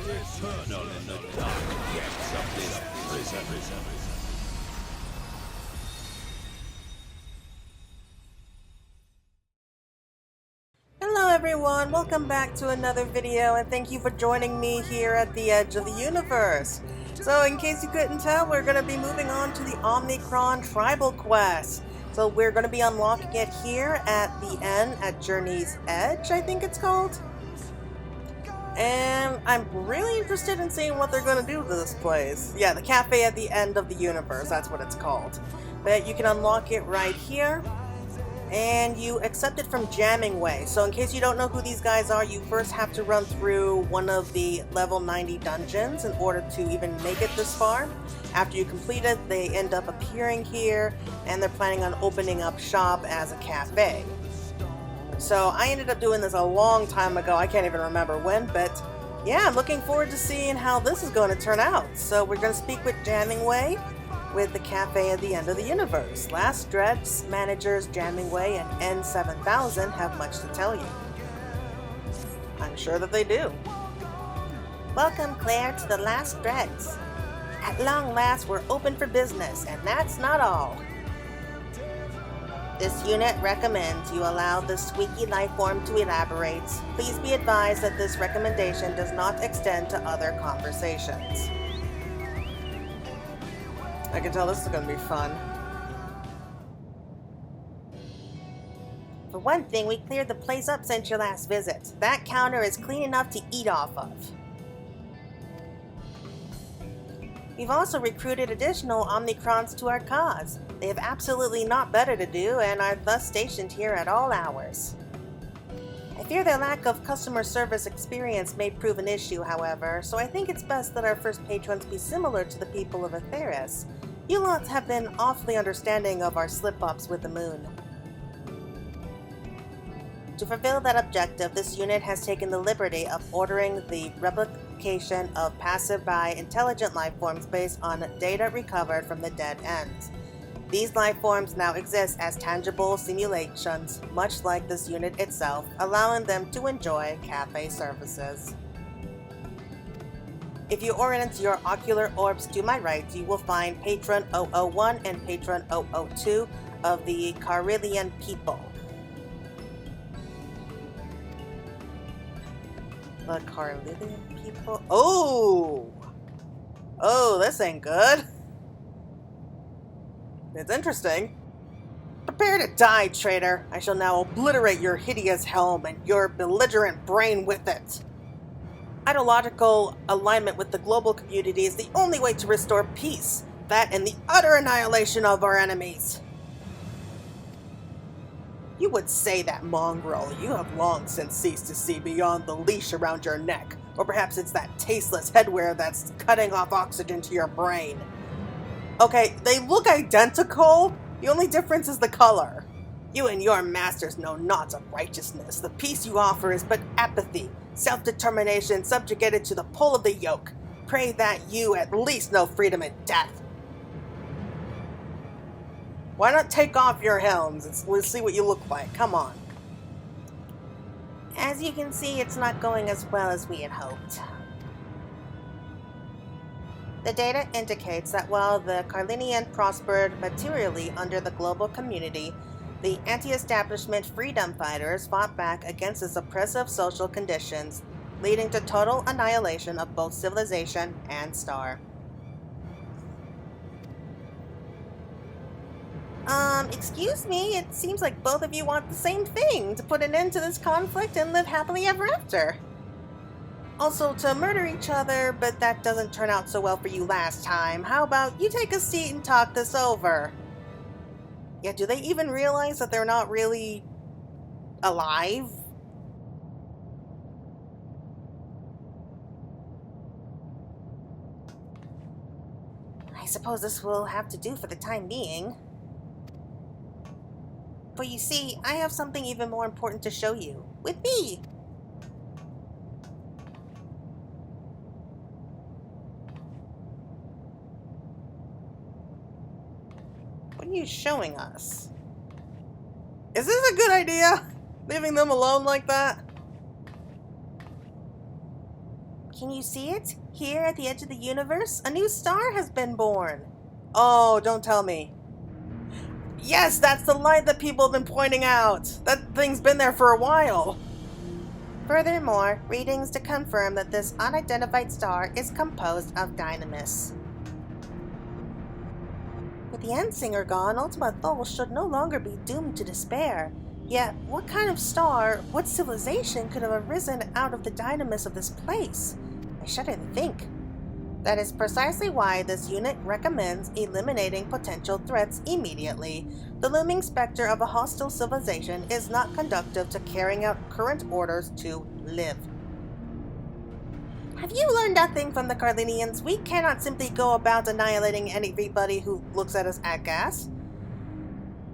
Eternal in the dark depths of this prison. Hello everyone, welcome back to another video and thank you for joining me here at the edge of the universe. So in case you couldn't tell, we're going to be moving on to the Omicron tribal quest. So we're going to be unlocking it here at the end at Journey's Edge, I think it's called. And I'm really interested in seeing what they're going to do to this place. Yeah, the cafe at the end of the universe, that's what it's called. But you can unlock it right here. And you accept it from Jammingway. So in case you don't know who these guys are, you first have to run through one of the level 90 dungeons in order to even make it this far. After you complete it, they end up appearing here, and they're planning on opening up shop as a cafe. So I ended up doing this a long time ago, I can't even remember when, but yeah, I'm looking forward to seeing how this is going to turn out. So we're going to speak with Jammingway, with the cafe at the end of the universe. Last Dread's managers Jammingway and N7000 have much to tell you. I'm sure that they do. Welcome, Claire, to the Last Dreads. At long last, we're open for business, and that's not all. This unit recommends you allow the squeaky lifeform to elaborate. Please be advised that this recommendation does not extend to other conversations. I can tell this is going to be fun. For one thing, we cleared the place up since your last visit. That counter is clean enough to eat off of. We've also recruited additional Omicrons to our cause. They have absolutely not better to do and are thus stationed here at all hours. I fear their lack of customer service experience may prove an issue, however, so I think it's best that our first patrons be similar to the people of Atheris. You lot have been awfully understanding of our slip-ups with the moon. To fulfill that objective, this unit has taken the liberty of ordering the replication of passerby intelligent lifeforms based on data recovered from the dead ends. These lifeforms now exist as tangible simulations, much like this unit itself, allowing them to enjoy cafe services. If you orient your ocular orbs to my right, you will find Patron 001 and Patron 002 of the Carillion people. The Carillion people? Oh! Oh, this ain't good. It's interesting. Prepare to die, traitor. I shall now obliterate your hideous helm and your belligerent brain with it. Ideological alignment with the global community is the only way to restore peace. That and the utter annihilation of our enemies. You would say that, mongrel. You have long since ceased to see beyond the leash around your neck. Or perhaps it's that tasteless headwear that's cutting off oxygen to your brain. Okay, they look identical. The only difference is the color. You and your masters know naught of righteousness. The peace you offer is but apathy, self-determination subjugated to the pull of the yoke. Pray that you at least know freedom and death. Why not take off your helms? We'll see what you look like. Come on. As you can see, it's not going as well as we had hoped. The data indicates that while the Carlinian prospered materially under the global community, the anti-establishment freedom fighters fought back against its oppressive social conditions, leading to total annihilation of both civilization and star. Excuse me, it seems like both of you want the same thing, to put an end to this conflict and live happily ever after. Also, to murder each other, but that doesn't turn out so well for you last time. How about you take a seat and talk this over? Yeah, do they even realize that they're not really alive? I suppose this will have to do for the time being. But you see, I have something even more important to show you. With me! What are you showing us? Is this a good idea? Leaving them alone like that? Can you see it? Here at the edge of the universe, a new star has been born. Oh, don't tell me. Yes, that's the light that people have been pointing out. That thing's been there for a while. Furthermore, readings to confirm that this unidentified star is composed of dynamis. With the Endsinger gone, Ultima Thule should no longer be doomed to despair. Yet, what kind of star, what civilization could have arisen out of the dynamis of this place? I shudder to think. That is precisely why this unit recommends eliminating potential threats immediately. The looming specter of a hostile civilization is not conducive to carrying out current orders to live. Have you learned nothing from the Carlinians? We cannot simply go about annihilating anybody who looks at us aghast.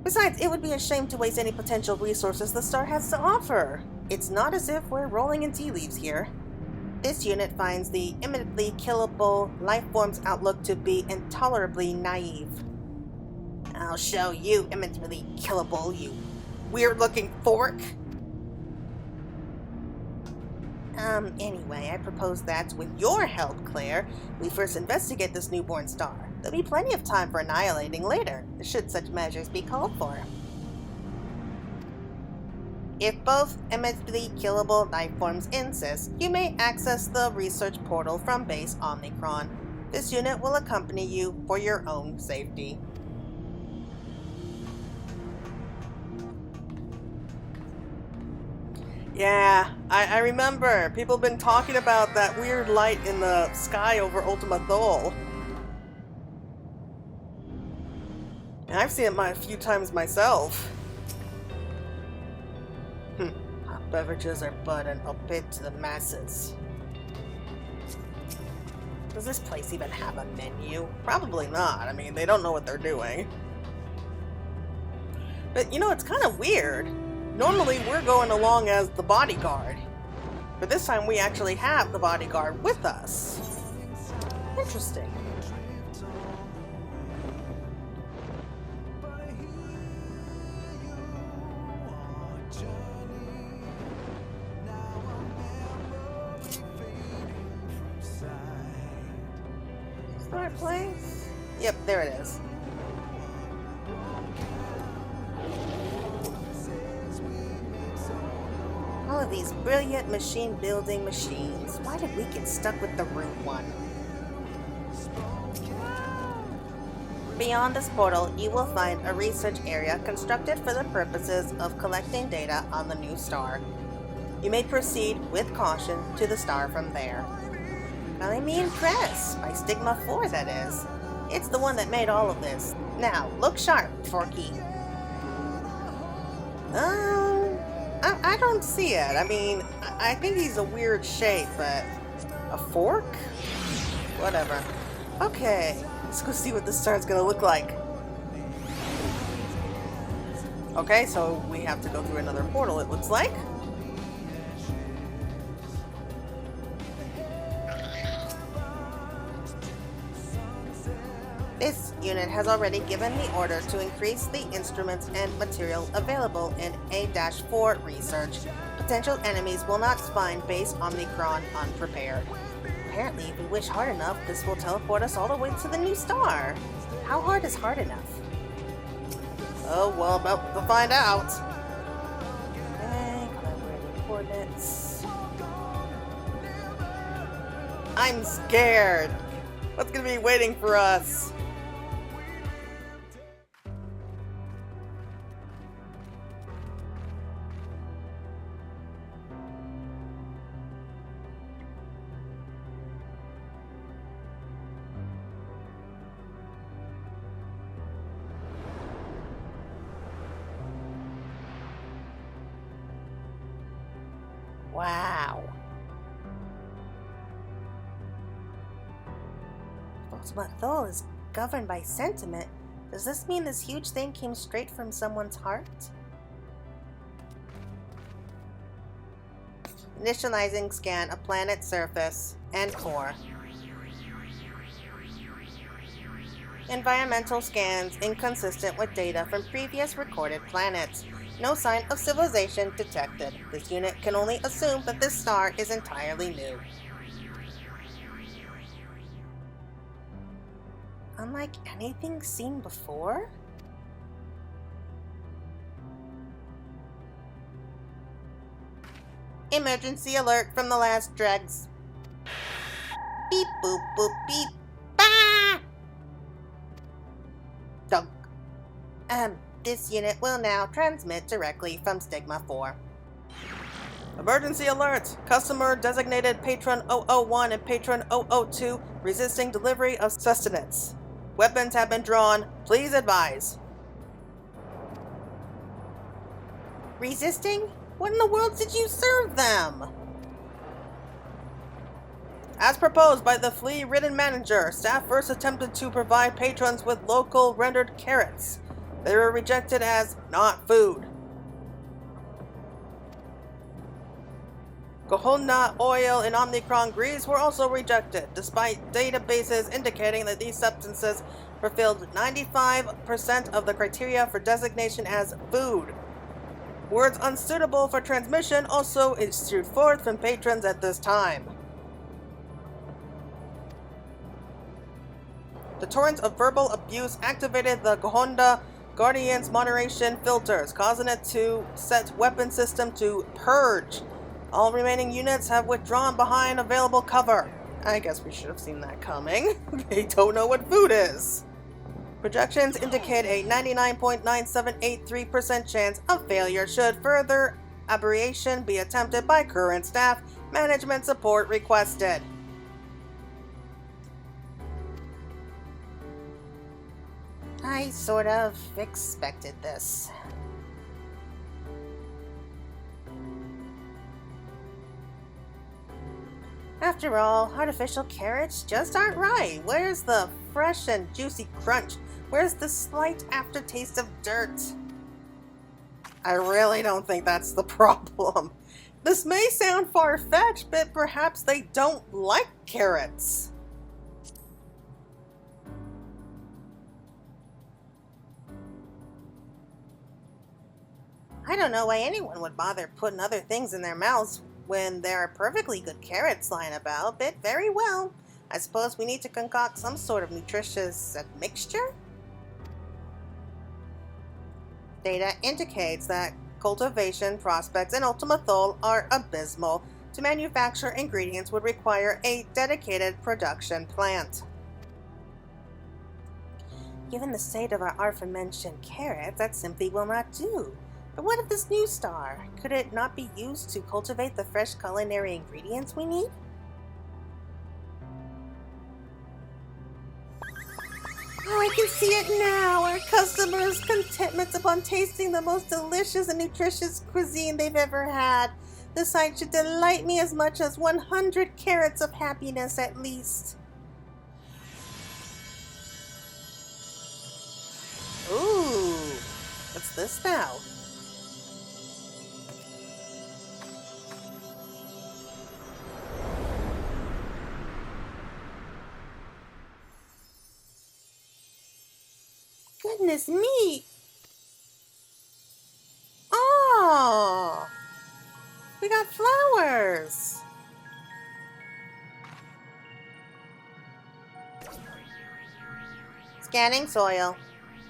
Besides, it would be a shame to waste any potential resources the star has to offer. It's not as if we're rolling in tea leaves here. This unit finds the imminently killable life form's outlook to be intolerably naive. I'll show you imminently killable, you weird-looking fork. Anyway, I propose that, with your help, Claire, we first investigate this newborn star. There'll be plenty of time for annihilating later, should such measures be called for. If both immediately killable life forms insist, you may access the research portal from base Omicron. This unit will accompany you for your own safety. Yeah, I remember. People have been talking about that weird light in the sky over Ultima Thule. And I've seen it a few times myself. Hot beverages are but an upbid to the masses. Does this place even have a menu? Probably not. I mean, they don't know what they're doing. But, you know, it's kind of weird. Normally, we're going along as the bodyguard. But this time, we actually have the bodyguard with us. Interesting. Start place? Yep, there it is. All of these brilliant machine-building machines. Why did we get stuck with the root one? Beyond this portal, you will find a research area constructed for the purposes of collecting data on the new star. You may proceed with caution to the star from there. I mean Press, by Stigma 4 that is. It's the one that made all of this. Now, look sharp, Forky. I don't see it. I mean, I think he's a weird shape, but a fork? Whatever. Okay, let's go see what this star's gonna look like. Okay, so we have to go through another portal, it looks like. This unit has already given the order to increase the instruments and material available in A-4 research. Potential enemies will not find base Omicron unprepared. Apparently, if we wish hard enough, this will teleport us all the way to the new star. How hard is hard enough? Oh, well, about to find out. Okay, collaborating coordinates. I'm scared. What's gonna be waiting for us? Wow. Ultima Thule is governed by sentiment. Does this mean this huge thing came straight from someone's heart? Initializing scan of planet surface and core. Environmental scans inconsistent with data from previous recorded planets. No sign of civilization detected. This unit can only assume that this star is entirely new. unlike anything seen before? Emergency alert from the last dregs. Beep boop boop beep. Bah! Dunk. This unit will now transmit directly from Stigma 4. Emergency alert! Customer designated Patron 001 and Patron 002 resisting delivery of sustenance. Weapons have been drawn. Please advise. Resisting? What in the world did you serve them? As proposed by the flea-ridden manager, staff first attempted to provide patrons with local rendered carrots. They were rejected as not food. Gohonda oil and Omicron grease were also rejected, despite databases indicating that these substances fulfilled 95% of the criteria for designation as food. Words unsuitable for transmission also issued forth from patrons at this time. The torrent of verbal abuse activated the Gohonda Guardian's moderation filters, causing it to set weapon system to purge. All remaining units have withdrawn behind available cover. I guess we should have seen that coming. They don't know what food is. Projections indicate a 99.9783% chance of failure should further aberration be attempted by current staff. Management support requested. I sort of expected this. After all, artificial carrots just aren't right. Where's the fresh and juicy crunch? Where's the slight aftertaste of dirt? I really don't think that's the problem. This may sound far-fetched, but perhaps they don't like carrots. I don't know why anyone would bother putting other things in their mouths when there are perfectly good carrots lying about, but very well. I suppose we need to concoct some sort of nutritious mixture? Data indicates that cultivation prospects in Ultima Thule are abysmal. To manufacture ingredients would require a dedicated production plant. Given the state of our aforementioned carrots, that simply will not do. But what of this new star? Could it not be used to cultivate the fresh culinary ingredients we need? Oh, I can see it now! Our customers' contentment upon tasting the most delicious and nutritious cuisine they've ever had. The sight should delight me as much as 100 carats of happiness at least. Ooh, what's this now? Goodness me! Oh! We got flowers! Scanning soil.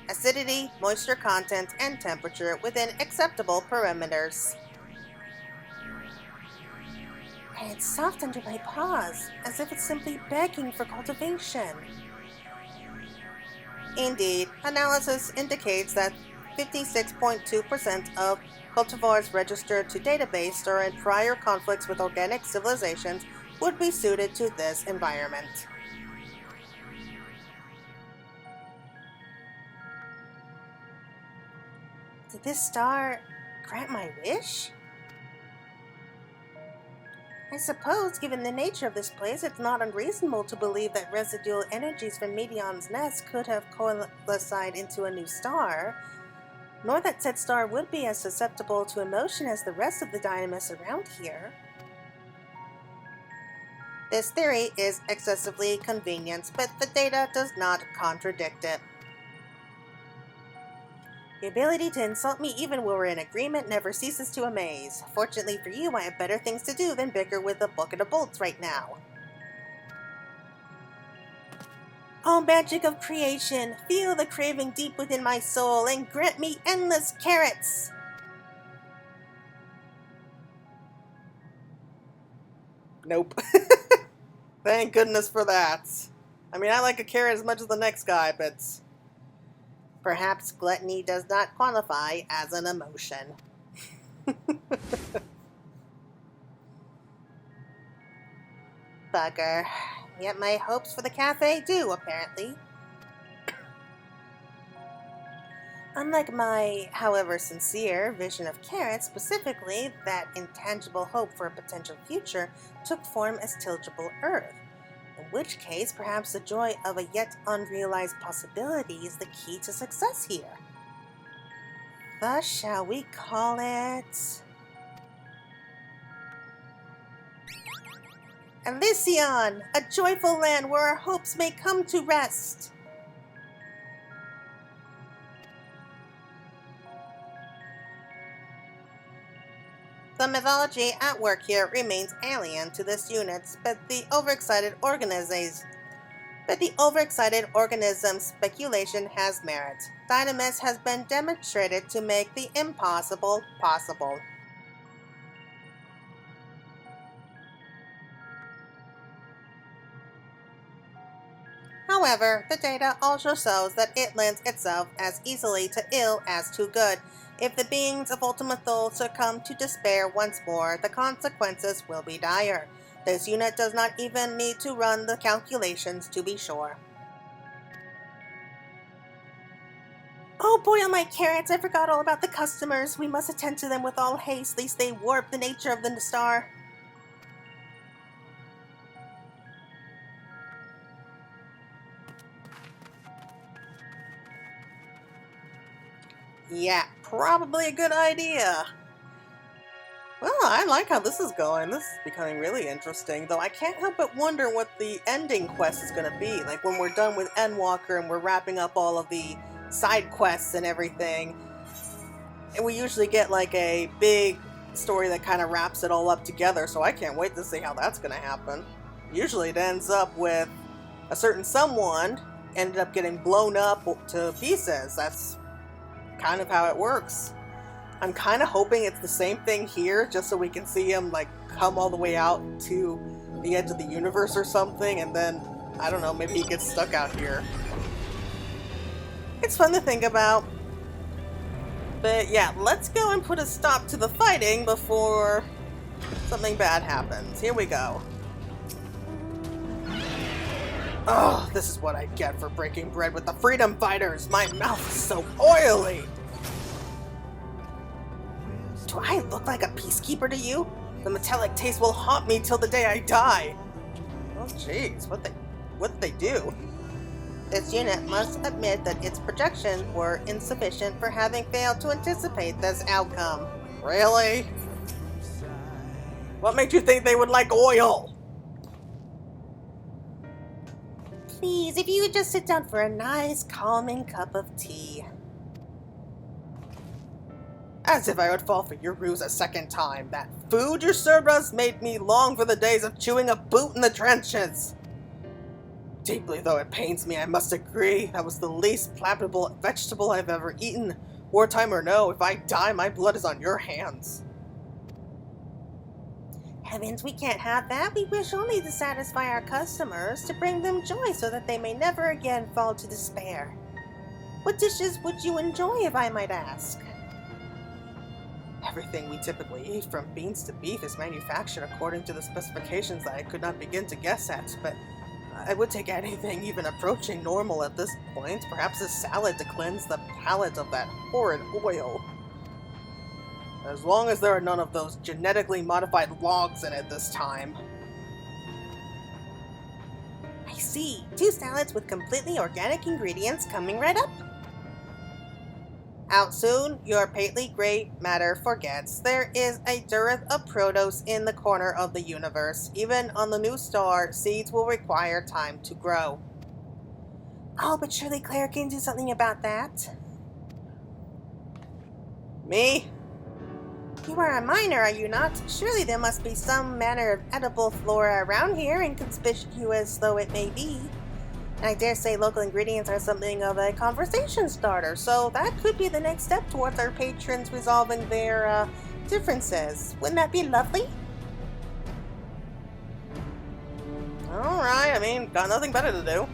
Acidity, moisture content, and temperature within acceptable parameters. And it's soft under my paws, as if it's simply begging for cultivation. Indeed, analysis indicates that 56.2% of cultivars registered to database during prior conflicts with organic civilizations would be suited to this environment. Did this star grant my wish? I suppose, given the nature of this place, it's not unreasonable to believe that residual energies from Medion's nest could have coalesced into a new star, nor that said star would be as susceptible to emotion as the rest of the dynamis around here. This theory is excessively convenient, but the data does not contradict it. The ability to insult me even when we're in agreement never ceases to amaze. Fortunately for you, I have better things to do than bicker with a bucket of bolts right now. Oh, magic of creation, feel the craving deep within my soul and grant me endless carrots! Nope. Thank goodness for that. I mean, I like a carrot as much as the next guy, but perhaps gluttony does not qualify as an emotion. Bugger. Yet my hopes for the cafe do, apparently. Unlike my, however sincere, vision of carrots, specifically, that intangible hope for a potential future took form as tillable earth. In which case, perhaps the joy of a yet unrealized possibility is the key to success here. Thus shall we call it... Elysion, a joyful land where our hopes may come to rest. The mythology at work here remains alien to this unit, but the overexcited organism's speculation has merit. Dynamis has been demonstrated to make the impossible possible. However, the data also shows that it lends itself as easily to ill as to good. If the beings of Ultima Thule succumb to despair once more, the consequences will be dire. This unit does not even need to run the calculations to be sure. Oh boy, on my carrots, I forgot all about the customers. We must attend to them with all haste, lest they warp the nature of the star. Yeah, probably a good idea. Well, I like how this is going. This is becoming really interesting, though I can't help but wonder what the ending quest is going to be. Like when we're done with Endwalker and we're wrapping up all of the side quests and everything, and we usually get like a big story that kind of wraps it all up together, so I can't wait to see how that's going to happen. Usually it ends up with a certain someone ended up getting blown up to pieces. That's kind of how it works. I'm kind of hoping it's the same thing here, just so we can see him like come all the way out to the edge of the universe or something, and then, I don't know, maybe he gets stuck out here. It's fun to think about. But yeah, let's go and put a stop to the fighting before something bad happens. Here we go. Oh, this is what I get for breaking bread with the freedom fighters. My mouth is so oily. Do I look like a peacekeeper to you? The metallic taste will haunt me till the day I die. Oh jeez, what did they do? This unit must admit that its projections were insufficient for having failed to anticipate this outcome. Really? What made you think they would like oil? Please, if you would just sit down for a nice, calming cup of tea. As if I would fall for your ruse a second time. That food you served us made me long for the days of chewing a boot in the trenches. Deeply though it pains me, I must agree, that was the least palatable vegetable I've ever eaten. Wartime or no, if I die, my blood is on your hands. Heavens, we can't have that. We wish only to satisfy our customers, to bring them joy so that they may never again fall to despair. What dishes would you enjoy, if I might ask? Everything we typically eat, from beans to beef, is manufactured according to the specifications that I could not begin to guess at, but I would take anything even approaching normal at this point. Perhaps a salad to cleanse the palate of that horrid oil. As long as there are none of those genetically modified logs in it this time. I see. 2 salads with completely organic ingredients coming right up. Out soon, your pately gray matter forgets. There is a dearth of produce in the corner of the universe. Even on the new star, seeds will require time to grow. Oh, but surely Claire can do something about that. Me? You are a miner, are you not? Surely there must be some manner of edible flora around here, inconspicuous though it may be. And I dare say local ingredients are something of a conversation starter, so that could be the next step towards our patrons resolving their differences. Wouldn't that be lovely? Alright, I mean, got nothing better to do.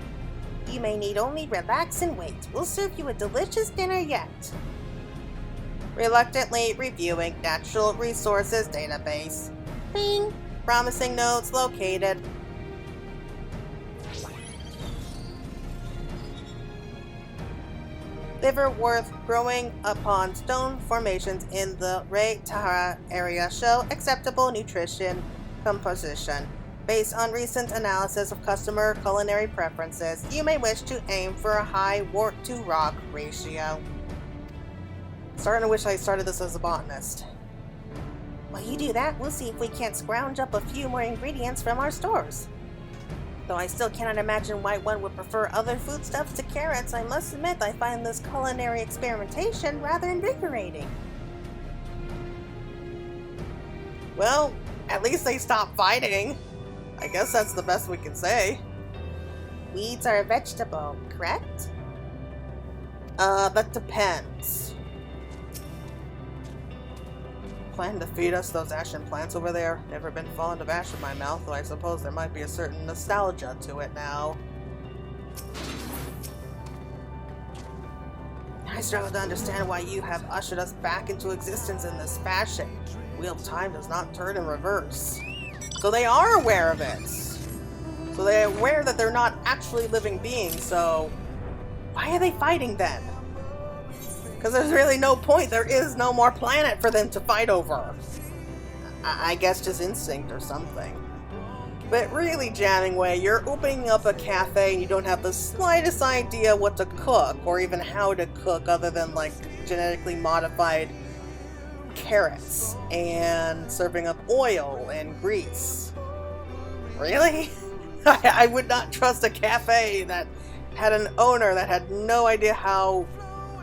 You may need only relax and wait. We'll serve you a delicious dinner yet. Reluctantly reviewing natural resources database. Bing! Promising notes located. Liverworth growing upon stone formations in the Ray Tahara area show acceptable nutrition composition. Based on recent analysis of customer culinary preferences, you may wish to aim for a high wort-to-rock ratio. Starting to wish I started this as a botanist. While you do that, we'll see if we can't scrounge up a few more ingredients from our stores. Though I still cannot imagine why one would prefer other foodstuffs to carrots, I must admit I find this culinary experimentation rather invigorating. Well, at least they stopped fighting. I guess that's the best we can say. Weeds are a vegetable, correct? That depends. Plan to feed us those ashen plants over there? Never been fond of ash in my mouth, though I suppose there might be a certain nostalgia to it now. I struggle to understand why you have ushered us back into existence in this fashion. Wheel of time does not turn in reverse. So they are aware of it. So they're aware that they're not actually living beings, so why are they fighting then? Because there's really no point. There is no more planet for them to fight over. I guess just instinct or something. But really, Jammingway, you're opening up a cafe and you don't have the slightest idea what to cook or even how to cook other than like genetically modified carrots and serving up oil and grease. Really? I would not trust a cafe that had an owner that had no idea how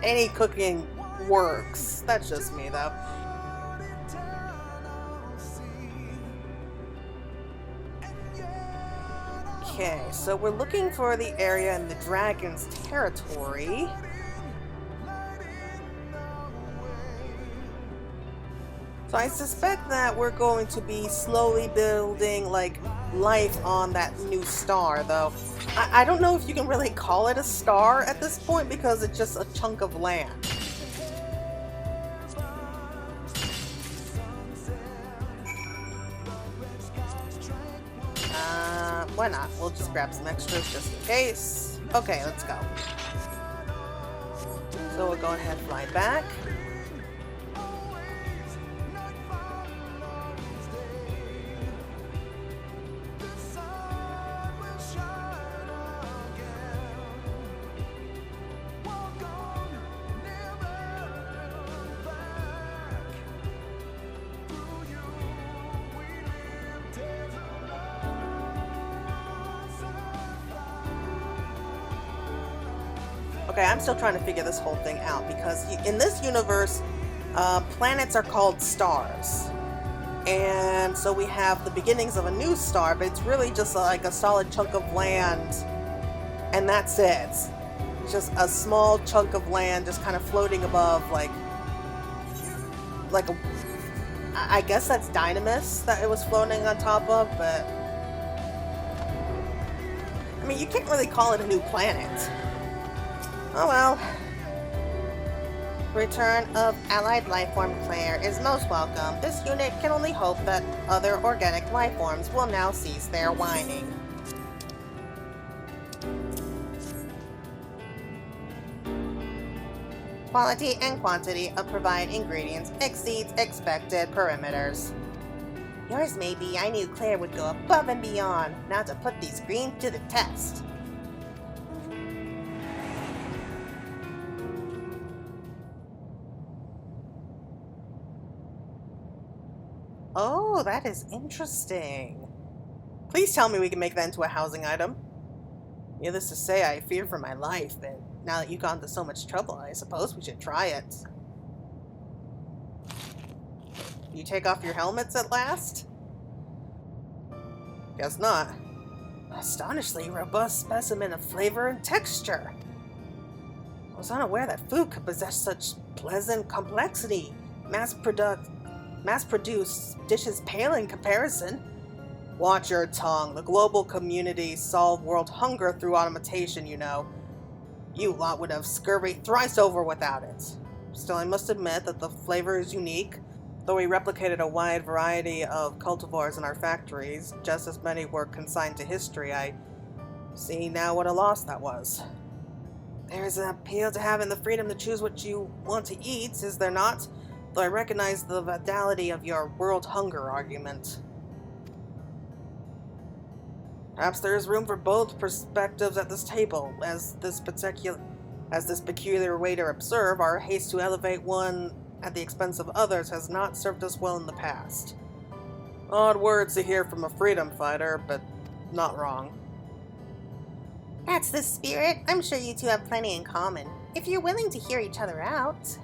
any cooking works. That's just me, though. Okay, so we're looking for the area in the dragon's territory. So I suspect that we're going to be slowly building, like, life on that new star, though. I don't know if you can really call it a star at this point because it's just a chunk of land. Why not? We'll just grab some extras just in case. Okay, let's go. So we'll go ahead and fly back. Okay, I'm still trying to figure this whole thing out because in this universe, planets are called stars. And so we have the beginnings of a new star, but it's really just like a solid chunk of land, and that's it. It's just a small chunk of land just kind of floating above, like a, I guess that's Dynamis that it was floating on top of, but I mean, you can't really call it a new planet. Oh well. Return of allied lifeform Claire is most welcome. This unit can only hope that other organic lifeforms will now cease their whining. Quality and quantity of provided ingredients exceeds expected parameters. Yours may be. I knew Claire would go above and beyond, now to put these greens to the test. Oh, that is interesting. Please tell me we can make that into a housing item. Needless to say, I fear for my life, but now that you've gone to so much trouble, I suppose we should try it. You take off your helmets at last? Guess not. Astonishingly robust specimen of flavor and texture. I was unaware that food could possess such pleasant complexity. Mass-produced dishes pale in comparison. Watch your tongue. The global community solved world hunger through automation, you know. You lot would have scurvy thrice over without it. Still, I must admit that the flavor is unique. Though we replicated a wide variety of cultivars in our factories, just as many were consigned to history. I see now what a loss that was. There is an appeal to having the freedom to choose what you want to eat, is there not? Though I recognize the validity of your world hunger argument. Perhaps there is room for both perspectives at this table. As this peculiar way to observe, our haste to elevate one at the expense of others has not served us well in the past. Odd words to hear from a freedom fighter, but not wrong. That's the spirit. I'm sure you two have plenty in common, if you're willing to hear each other out.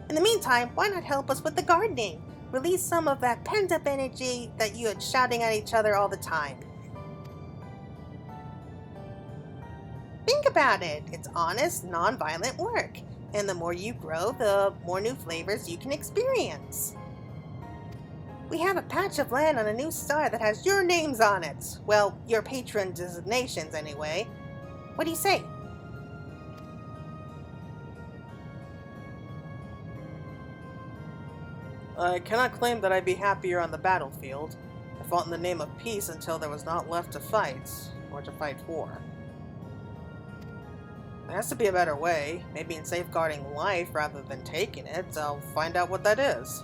In the meantime, why not help us with the gardening? Release some of that pent-up energy that you had shouting at each other all the time. Think about it. It's honest, non-violent work. And the more you grow, the more new flavors you can experience. We have a patch of land on a new star that has your names on it. Well, your patron designations anyway. What do you say? I cannot claim that I'd be happier on the battlefield. I fought in the name of peace until there was not left to fight, or to fight for. There has to be a better way, maybe in safeguarding life rather than taking it. I'll find out what that is.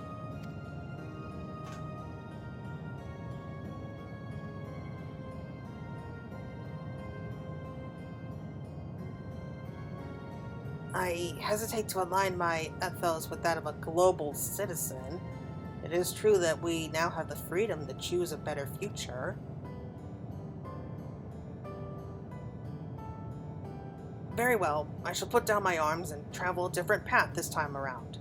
I hesitate to align my ethos with that of a global citizen. It is true that we now have the freedom to choose a better future. Very well, I shall put down my arms and travel a different path this time around.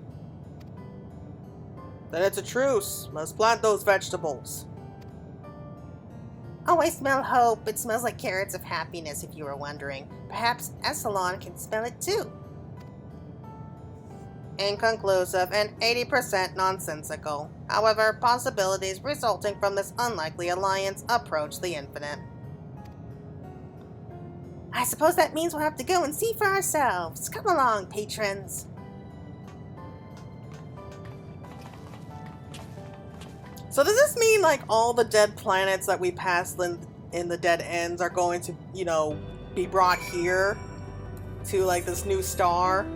Then it's a truce. Let's plant those vegetables. Oh, I smell hope. It smells like carrots of happiness, if you were wondering. Perhaps Essalon can smell it too. Inconclusive and 80% nonsensical. However, possibilities resulting from this unlikely alliance approach the infinite. I suppose that means we'll have to go and see for ourselves. Come along, patrons. So does this mean like all the dead planets that we passed in the dead ends are going to, you know, be brought here to like this new star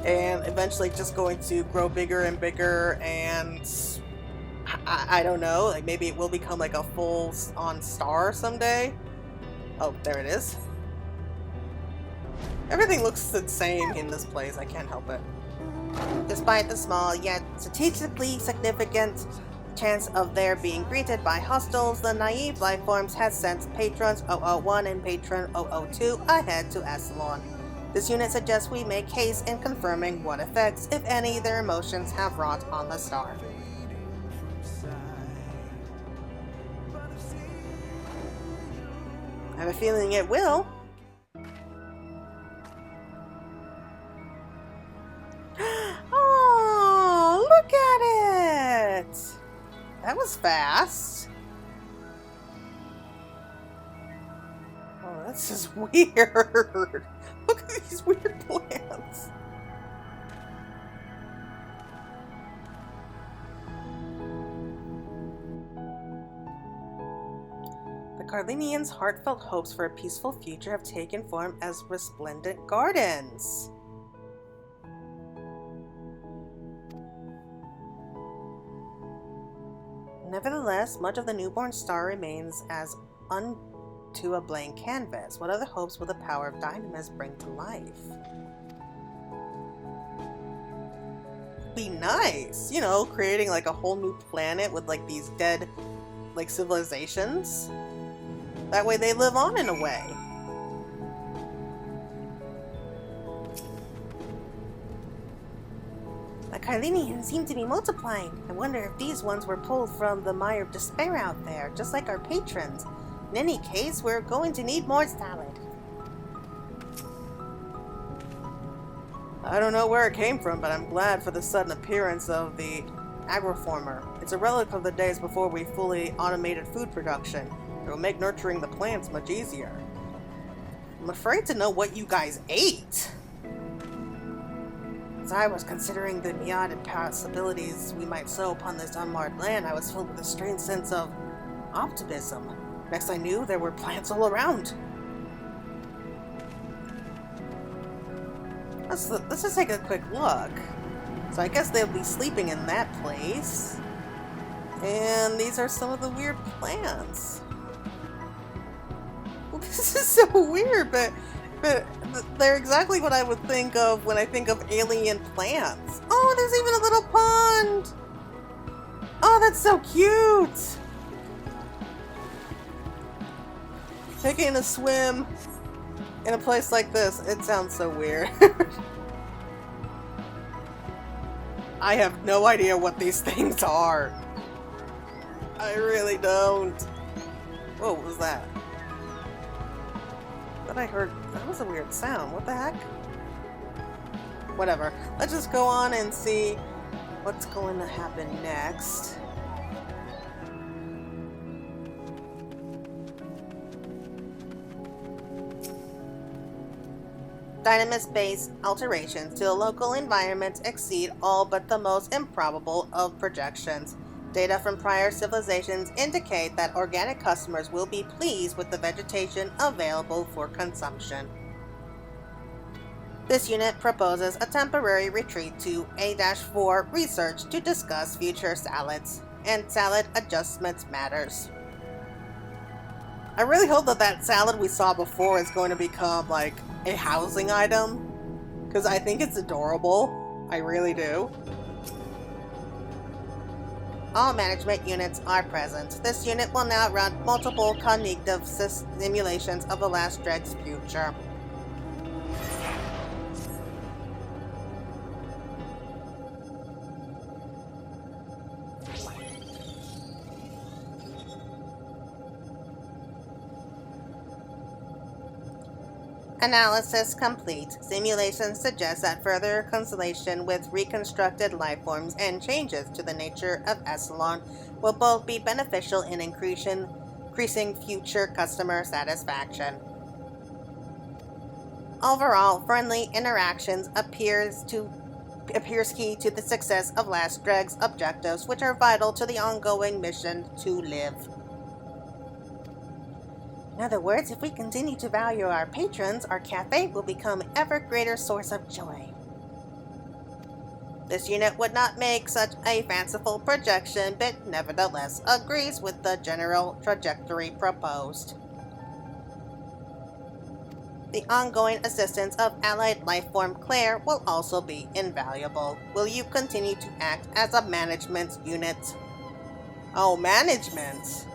and eventually just going to grow bigger and bigger, and I don't know, like maybe it will become like a full-on star someday? Oh, there it is. Everything looks the same in this place, I can't help it. Despite the small yet strategically significant chance of their being greeted by hostiles, the naive life forms has sent patrons 001 and patron 002 ahead to Essalon. This unit suggests we make haste in confirming what effects, if any, their emotions have wrought on the star. I have a feeling it will. Oh, look at it! That was fast. Oh, this is weird. Look at these weird plants. The Carlinians' heartfelt hopes for a peaceful future have taken form as resplendent gardens. Nevertheless, much of the newborn star remains as unto a blank canvas. What other hopes will the power of Dynamis bring to life? Be nice, you know, creating like a whole new planet with like these dead like civilizations. That way they live on in a way. The Carlinians seem to be multiplying. I wonder if these ones were pulled from the mire of despair out there, just like our patrons. In any case, we're going to need more salad. I don't know where it came from, but I'm glad for the sudden appearance of the agroformer. It's a relic of the days before we fully automated food production. It will make nurturing the plants much easier. I'm afraid to know what you guys ate. As I was considering the myriad possibilities we might sow upon this unmarred land, I was filled with a strange sense of optimism. Next I knew, there were plants all around. Let's just take a quick look. So I guess they'll be sleeping in that place. And these are some of the weird plants. Well, this is so weird, but they're exactly what I would think of when I think of alien plants. Oh, there's even a little pond! Oh, that's so cute! Taking a swim in a place like this, it sounds so weird. I have no idea what these things are. I really don't. Whoa, what was that? That I heard. That was a weird sound. What the heck? Whatever. Let's just go on and see what's going to happen next. Dynamis-based alterations to the local environment exceed all but the most improbable of projections. Data from prior civilizations indicate that organic customers will be pleased with the vegetation available for consumption. This unit proposes a temporary retreat to A-4 research to discuss future salads and salad adjustments matters. I really hope that salad we saw before is going to become like a housing item, because I think it's adorable. I really do. All management units are present. This unit will now run multiple cognitive simulations of the last Dreg's future. Analysis complete. Simulations suggest that further constellation with reconstructed lifeforms and changes to the nature of Echelon will both be beneficial in increasing future customer satisfaction. Overall, friendly interactions appears key to the success of Last Dreg's objectives, which are vital to the ongoing mission to live. In other words, if we continue to value our patrons, our cafe will become an ever greater source of joy. This unit would not make such a fanciful projection, but nevertheless agrees with the general trajectory proposed. The ongoing assistance of allied lifeform Claire will also be invaluable. Will you continue to act as a management unit? Oh, management!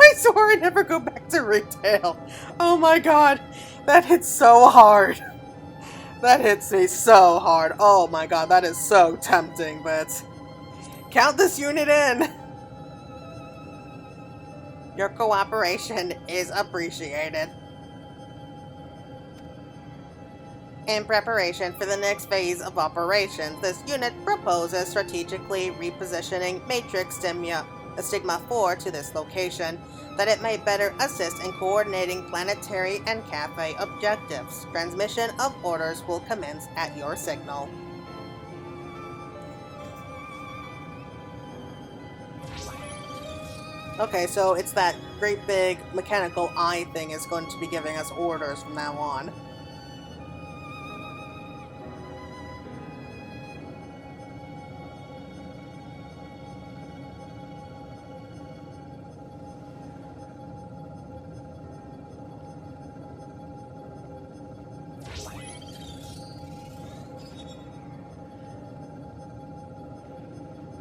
I swore I'd never go back to retail. Oh my god, that hits so hard. That hits me so hard. Oh my god, that is so tempting, but count this unit in. Your cooperation is appreciated. In preparation for the next phase of operations, this unit proposes strategically repositioning Matrix Stigma 4 to this location, that it may better assist in coordinating planetary and cafe objectives. Transmission of orders will commence at your signal. Okay, so it's that great big mechanical eye thing is going to be giving us orders from now on.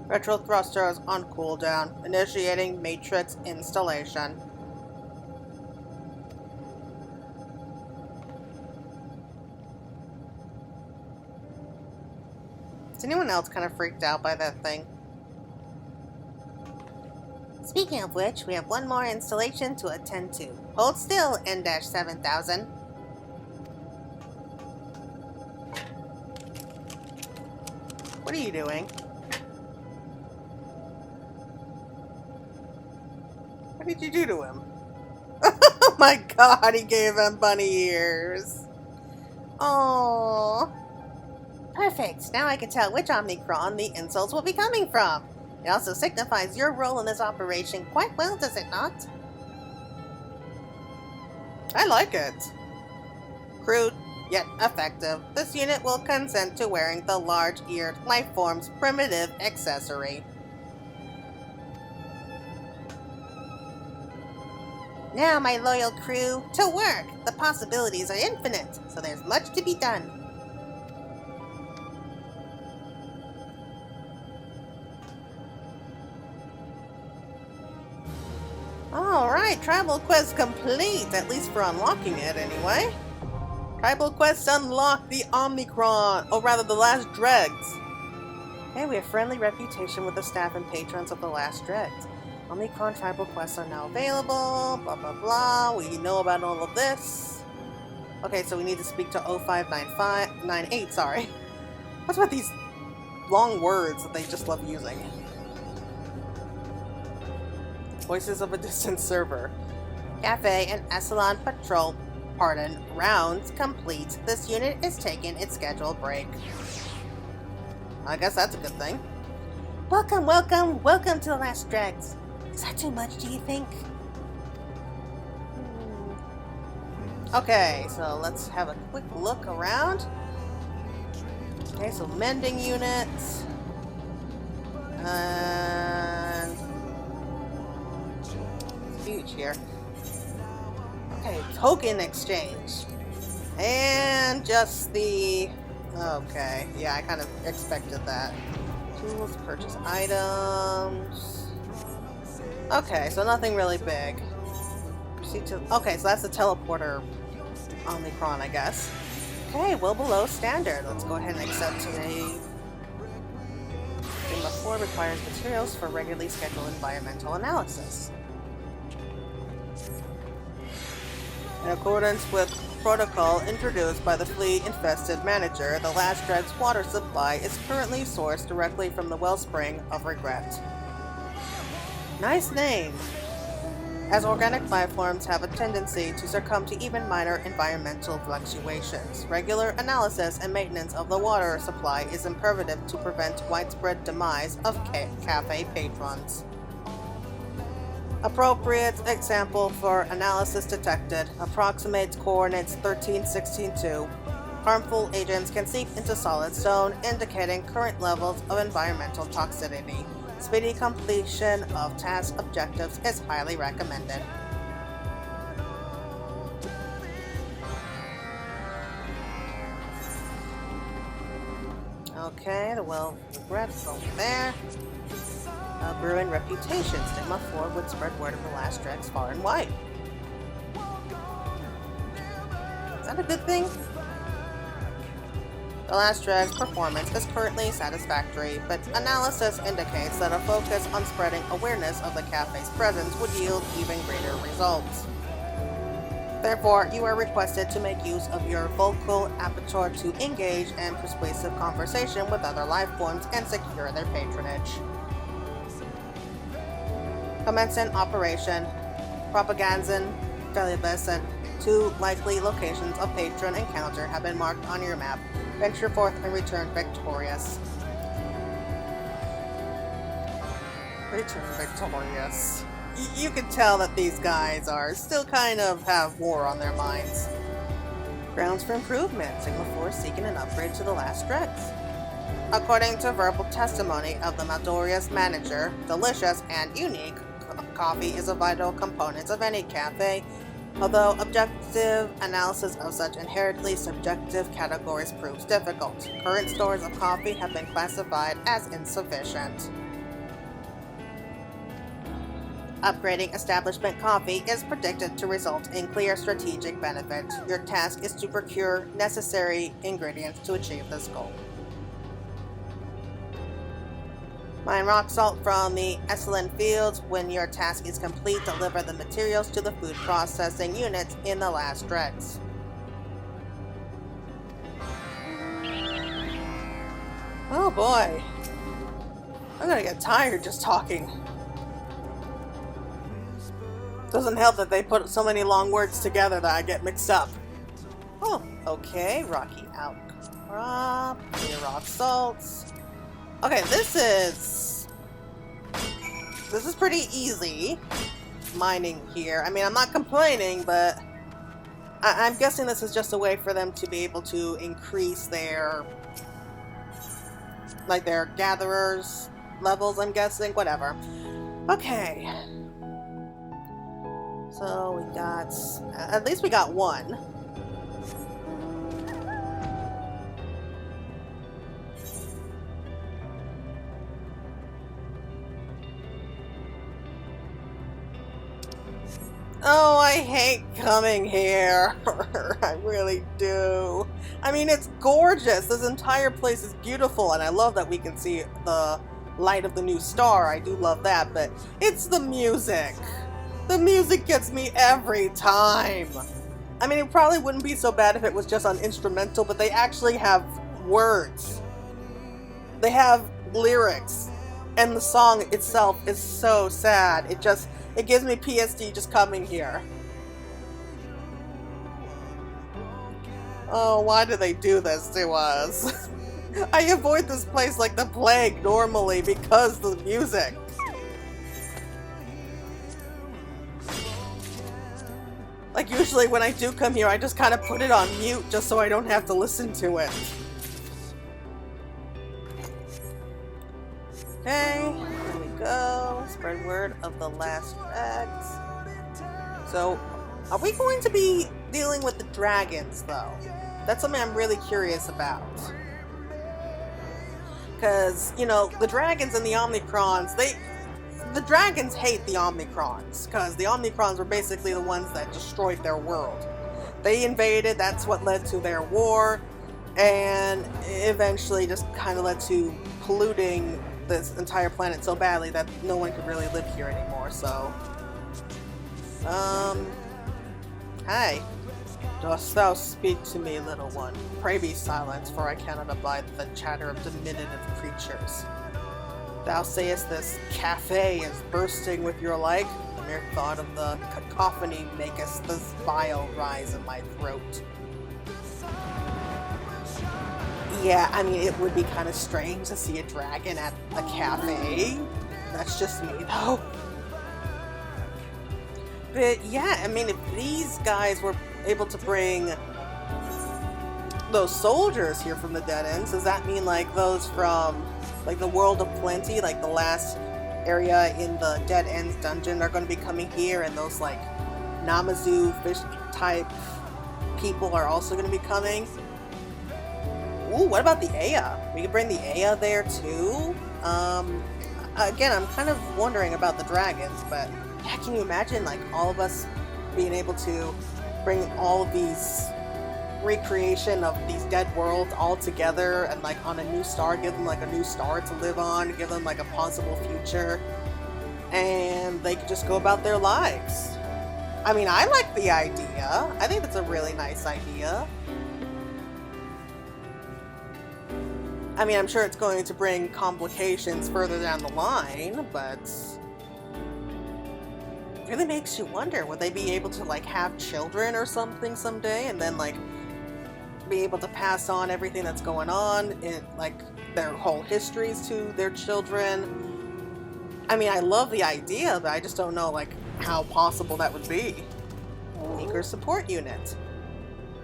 Retro thrusters on cooldown. Initiating matrix installation. Is anyone else kind of freaked out by that thing? Speaking of which, we have one more installation to attend to. Hold still, N-7000. What are you doing? What did you do to him? Oh my god, he gave him bunny ears. Oh. Perfect. Now I can tell which Omicron the insults will be coming from. It also signifies your role in this operation quite well, does it not? I like it. Crude, yet effective, this unit will consent to wearing the large-eared lifeform's primitive accessory. Now, my loyal crew, to work! The possibilities are infinite, so there's much to be done. Alright, Tribal Quest complete, at least for unlocking it anyway. Tribal Quest unlocked the Omicron, or rather the Last Dregs. Okay, we have friendly reputation with the staff and patrons of the Last Dregs. Omicron Tribal Quests are now available, blah blah blah, we know about all of this. Okay, so we need to speak to 0598, sorry. What's with these long words that they just love using? Voices of a distant server. Cafe and Echelon Patrol, rounds complete. This unit is taking its scheduled break. I guess that's a good thing. Welcome, welcome, welcome to the Last Dregs. Is that too much, do you think? Okay, so let's have a quick look around. Okay, so mending units. And it's huge here. Okay, token exchange. And just the... Okay, yeah, I kind of expected that. Tools, purchase items... Okay, so nothing really big. Okay, so that's the teleporter Omicron, I guess. Okay, well below standard. Let's go ahead and accept today. Game 4 requires materials for regularly scheduled environmental analysis. In accordance with protocol introduced by the flea-infested manager, the Last Dreg's water supply is currently sourced directly from the wellspring of regret. Nice name! As organic lifeforms have a tendency to succumb to even minor environmental fluctuations, regular analysis and maintenance of the water supply is imperative to prevent widespread demise of cafe patrons. Appropriate example for analysis detected approximates coordinates 1316-2. Harmful agents can seep into solid stone, indicating current levels of environmental toxicity. Speedy completion of task objectives is highly recommended. Okay, the well regrets over there. Brewing reputation. Stigma 4 would spread word of the Last Dregs far and wide. Is that a good thing? The Last Dreg's performance is currently satisfactory, but analysis indicates that a focus on spreading awareness of the cafe's presence would yield even greater results. Therefore, you are requested to make use of your vocal aperture to engage in persuasive conversation with other lifeforms and secure their patronage. Commencing operation. Propagandin, Delibes, 2 likely locations of patron encounter have been marked on your map. Venture forth and return victorious. Return victorious. You can tell that these guys are still kind of have war on their minds. Grounds for improvement. Sigma 4 seeking an upgrade to the Last Dregs. According to verbal testimony of the Maldoria's manager, delicious and unique coffee is a vital component of any cafe, although objective analysis of such inherently subjective categories proves difficult. Current stores of coffee have been classified as insufficient. Upgrading establishment coffee is predicted to result in clear strategic benefit. Your task is to procure necessary ingredients to achieve this goal. Mine rock salt from the Esalen fields. When your task is complete, deliver the materials to the food processing units in the last dregs. Oh boy. I'm gonna get tired just talking. Doesn't help that they put so many long words together that I get mixed up. Oh, okay. Rocky outcrop. Rock salts. Okay, this is pretty easy. Mining here. I mean, I'm not complaining, but I'm guessing this is just a way for them to be able to increase their, like, their gatherers levels, I'm guessing. Whatever. Okay. So we got, at least we got one. Oh, I hate coming here. I really do. I mean, it's gorgeous. This entire place is beautiful, and I love that we can see the light of the new star. I do love that, but it's the music. The music gets me every time. I mean, it probably wouldn't be so bad if it was just on instrumental, but they actually have words. They have lyrics. And the song itself is so sad. It gives me PSD just coming here. Oh, why do they do this to us? I avoid this place like the plague normally because of the music. Like, usually when I do come here, I just kind of put it on mute just so I don't have to listen to it. Okay, here we go. Spread word of the last eggs. So, are we going to be dealing with the dragons, though? That's something I'm really curious about. Because, you know, the dragons and the Omicrons, the dragons hate the Omicrons, because the Omicrons were basically the ones that destroyed their world. They invaded, that's what led to their war, and eventually just kind of led to polluting this entire planet so badly that no one could really live here anymore, so... Hi. Dost thou speak to me, little one? Pray be silent, for I cannot abide the chatter of diminutive creatures. Thou sayest this cafe is bursting with your like? The mere thought of the cacophony maketh this bile rise in my throat. Yeah, I mean, it would be kind of strange to see a dragon at a cafe. That's just me, though. But yeah, I mean, if these guys were able to bring those soldiers here from the Dead Ends, does that mean, like, those from, like, the World of Plenty, like the last area in the Dead Ends dungeon are going to be coming here, and those, like, Namazu fish-type people are also going to be coming? Ooh, what about the Aya? We could bring the Aya there, too? Again, I'm kind of wondering about the dragons, but yeah, can you imagine, like, all of us being able to bring all of these recreation of these dead worlds all together and, like, on a new star, give them, like, a new star to live on, give them, like, a possible future, and they could just go about their lives. I mean, I like the idea. I think that's a really nice idea. I mean, I'm sure it's going to bring complications further down the line, but it really makes you wonder, would they be able to, like, have children or something someday, and then, like, be able to pass on everything that's going on in, like, their whole histories to their children? I mean, I love the idea, but I just don't know, like, how possible that would be. Meeker support unit.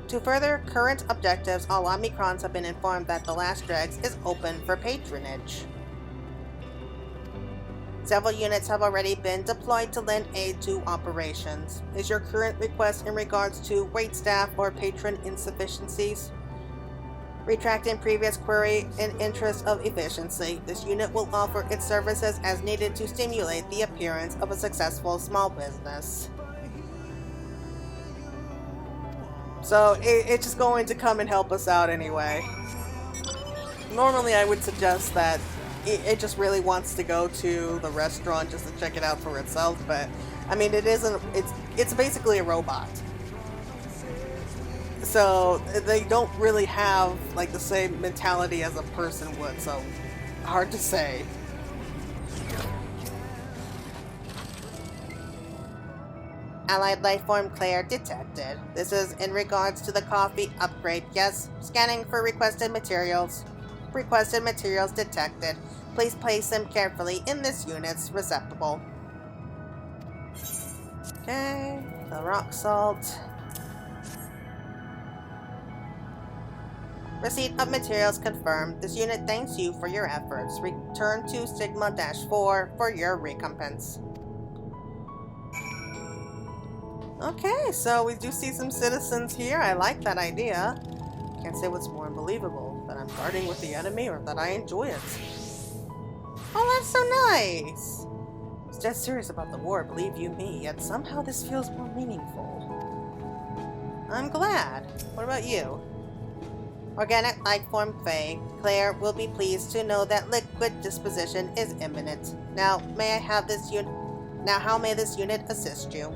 To further current objectives, all Omicrons have been informed that the Last Dregs is open for patronage. Several units have already been deployed to lend aid to operations. Is your current request in regards to waitstaff or patron insufficiencies? Retracting previous query in interest of efficiency, this unit will offer its services as needed to stimulate the appearance of a successful small business. So it's just going to come and help us out anyway. Normally I would suggest that it just really wants to go to the restaurant just to check it out for itself, but I mean, it's basically a robot. So they don't really have like the same mentality as a person would, so hard to say. Allied lifeform Claire detected. This is in regards to the coffee upgrade. Yes, scanning for requested materials. Requested materials detected. Please place them carefully in this unit's receptacle. Okay, the rock salt. Receipt of materials confirmed. This unit thanks you for your efforts. Return to Sigma-4 for your recompense. Okay, so we do see some citizens here. I like that idea. Can't say what's more unbelievable, that I'm guarding with the enemy or that I enjoy it. Oh, that's so nice! I was dead serious about the war, believe you me, yet somehow this feels more meaningful. I'm glad. What about you? Organic lifeform Faye, Claire will be pleased to know that liquid disposition is imminent. Now, how may this unit assist you?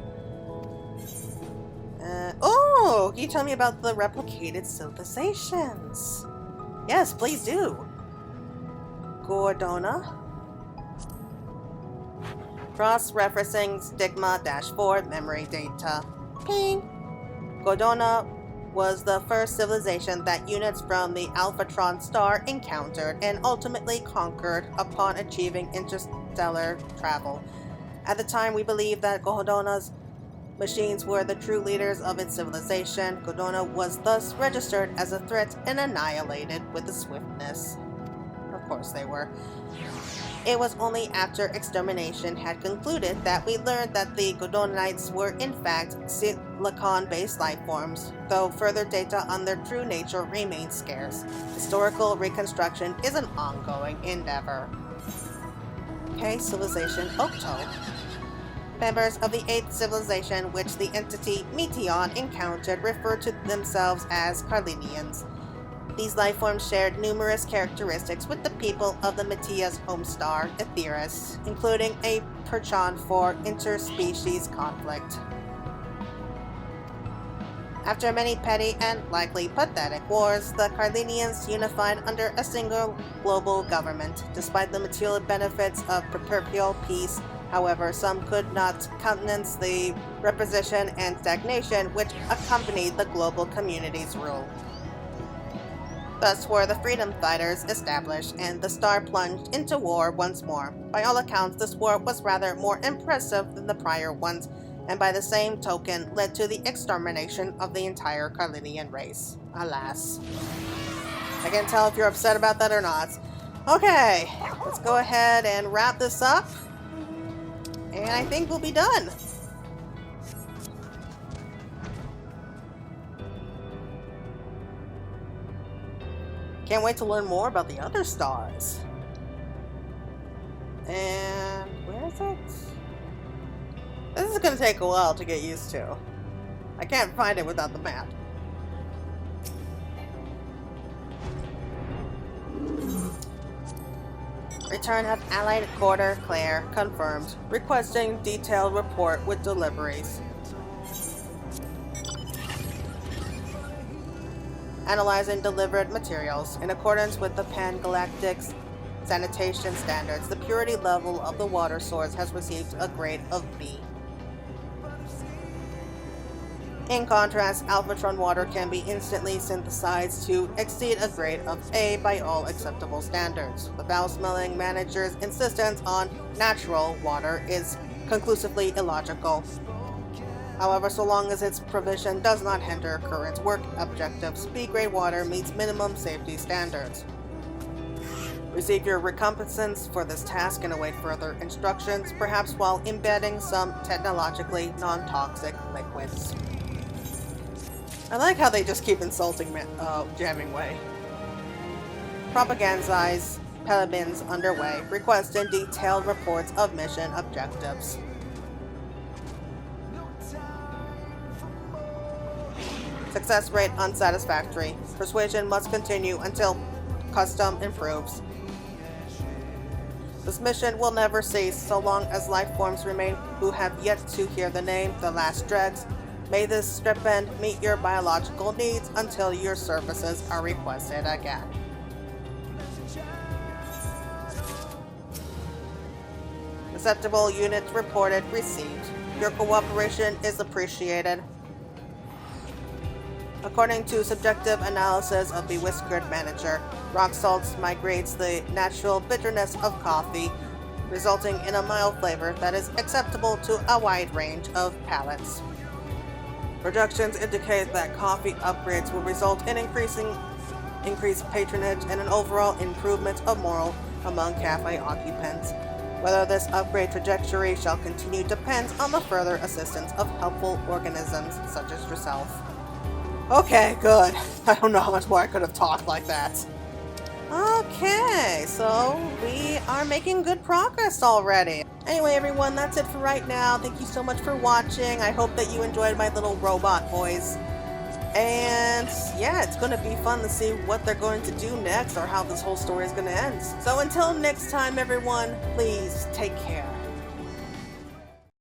Oh, can you tell me about the replicated civilizations? Yes, please do. Gordona. Cross-referencing Stigma-4 memory data. Ping. Gordona was the first civilization that units from the Alphatron star encountered and ultimately conquered upon achieving interstellar travel. At the time, we believed that Gordona's machines were the true leaders of its civilization. Gordona was thus registered as a threat and annihilated with a swiftness. Of course they were. It was only after extermination had concluded that we learned that the Gordonites were in fact silicon-based lifeforms, though further data on their true nature remains scarce. Historical reconstruction is an ongoing endeavor. Okay, Civilization Octo. Members of the 8th civilization which the entity Meteon encountered refer to themselves as Carlinians. These lifeforms shared numerous characteristics with the people of the Metea's home star, Aetheris, including a penchant for interspecies conflict. After many petty and likely pathetic wars, the Carlinians unified under a single global government. Despite the material benefits of perpetual peace, however, some could not countenance the repression and stagnation which accompanied the global community's rule. Thus were the freedom fighters established, and the star plunged into war once more. By all accounts, this war was rather more impressive than the prior ones, and by the same token led to the extermination of the entire Carlinian race. Alas. I can't tell if you're upset about that or not. Okay, let's go ahead and wrap this up, and I think we'll be done. Can't wait to learn more about the other stars. And where is it? This is going to take a while to get used to. I can't find it without the map. Return of Allied Quarter Claire confirmed. Requesting detailed report with deliveries. Analyzing delivered materials. In accordance with the Pan-Galactic sanitation standards, the purity level of the water source has received a grade of B. In contrast, Alphatron water can be instantly synthesized to exceed a grade of A by all acceptable standards. The foul-smelling manager's insistence on natural water is conclusively illogical. However, so long as its provision does not hinder current work objectives, B-grade water meets minimum safety standards. Receive your recompense for this task and await further instructions, perhaps while embedding some technologically non-toxic liquids. I like how they just keep insulting Jammingway. Propagandize Pelibins underway. Requesting detailed reports of mission objectives. Success rate unsatisfactory. Persuasion must continue until custom improves. This mission will never cease so long as life forms remain who have yet to hear the name, the last dregs. May this strip end meet your biological needs until your services are requested again. Acceptable units reported received. Your cooperation is appreciated. According to subjective analysis of the Whiskered Manager, rock salts migrates the natural bitterness of coffee, resulting in a mild flavor that is acceptable to a wide range of palates. Projections indicate that coffee upgrades will result in increased patronage and an overall improvement of morale among cafe occupants. Whether this upgrade trajectory shall continue depends on the further assistance of helpful organisms such as yourself. Okay, good. I don't know how much more I could have talked like that. Okay, so we are making good progress already. Anyway, everyone, that's it for right now. Thank you so much for watching. I hope that you enjoyed my little robot voice. And yeah, it's going to be fun to see what they're going to do next or how this whole story is going to end. So until next time, everyone, please take care.